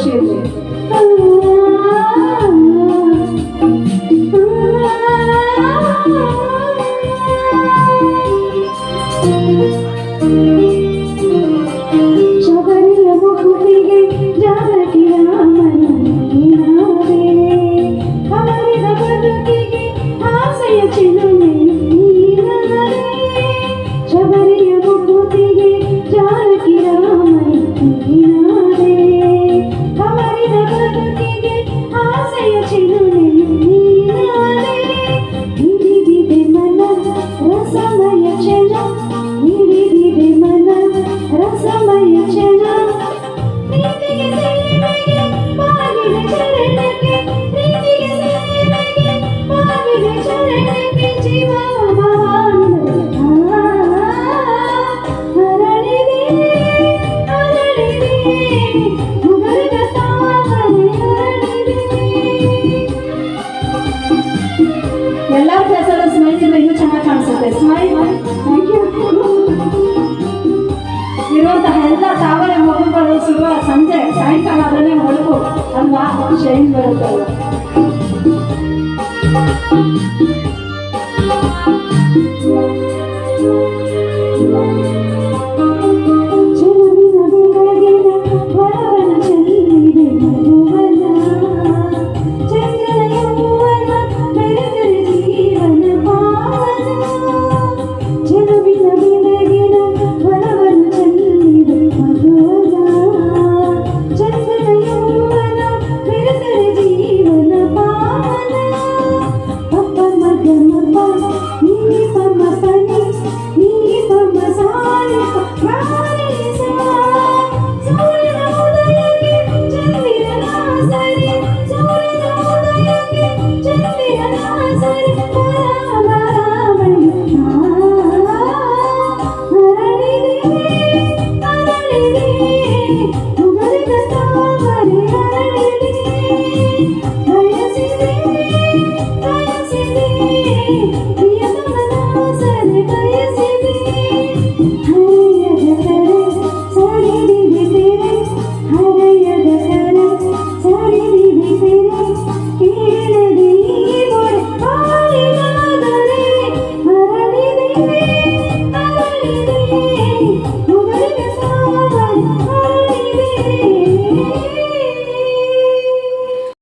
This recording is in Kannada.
ಖುಷಿ ಇರಲಿ. ಶಬರಿಯ ಮುಗುತಿಗೆ ಜಾನಕಿ ರಾಮನ ನೀನಾದೆ, ಅವರಿದ ಬದುಕಿಗೆ ಆಸೆಯ ಚಿಲುಮೆ ನೀನಾದೆ. ಶಬರಿಯ ಮುಗುತಿಗೆ ಜಾನಕಿ ರಾಮನ ನೀನಾದೆ, ಅವರಿದ ಬದುಕಿಗೆ ಆಸೆಯ ಚಿಲುಮೆ ನೀನಾದೆ. ಹಿಡಿದಿದೆ ಮನ ರಸಮಯ ಕ್ಷಣ, ಹಿಡಿದಿದೆ ಮನ ರಸಮಯ ಕ್ಷಣ, ಪ್ರೀತಿಗೆ ಸೇವೆಗೆ ಬಾಗಿದ ಚರಣಕ್ಕೆ, ಪ್ರೀತಿಗೆ ಸೇವೆಗೆ ಬಾಗಿದ ಚರಣಕ್ಕೆ ಜೀವ ಹರಳಿದೆ ಹರಳಿದೆ ಮುಗದ ತಾವರೆ ಹರಳಿದೆ. ಎಲ್ಲರ ಕೆಲಸದ ಸ್ಮೈಲ್ ಇದ್ರೆ ಇನ್ನೂ ಚೆನ್ನಾಗಿ ಕಾಣಿಸುತ್ತೆ. Smile thank you. ಇರುವಂತಹ ಎಲ್ಲ ತಾವರೆ ಮಗುಗಳು ಸಿಗುವ ಸಂಜೆ ಸಾಯಂಕಾಲ ಅದನ್ನೇ ಹೊಳಪು ಅಲ್ವಾ, ಶೈನ್ ಬರುತ್ತಲ್ಲ. ಚೆಲುವಿನ ಬೆಳಗಿನ ವರವನ ಚೆಲ್ಲಿದೆ ಮಧುವನ, ಚಂದ್ರನ ಯೌವನ ಬೆರೆತರೆ ಜೀವನ ಪಾವನ. ಚೆಲುವಿನ ಬೆಳಗಿನ ವರವನ ಚೆಲ್ಲಿದೆ ಮಧುವನ, ಚಂದ್ರನ ಯೌವನ ಬೆರೆತರೆ ಜೀವನ ಪಾವನ. ಪಪ್ಪ ಮಗ ಮಪ್ಪ ನೀ ಪಮ್ಮ ಪನಿ ನೀ ಪಮ್ಮ ಸಾರಿ ಮಾರಿಸ, ಸೂರ್ಯನ ಉದಯಕ್ಕೆ ಚಂದಿರನ ಸರಿ, ಸೂರ್ಯನ ಉದಯಕ್ಕೆ ಚಂದಿರನ ಸರಿ, ಹರಳಿದೆ ಹರಳಿದೆ ಮುಗದ ತಾವರೆ ಹರಳಿದೆ. ಬಯಸಿದೆ ಬಯಸಿದೆ ಪ್ರಿಯತಮನ ಸರಿ ಬಯಸಿದೆ.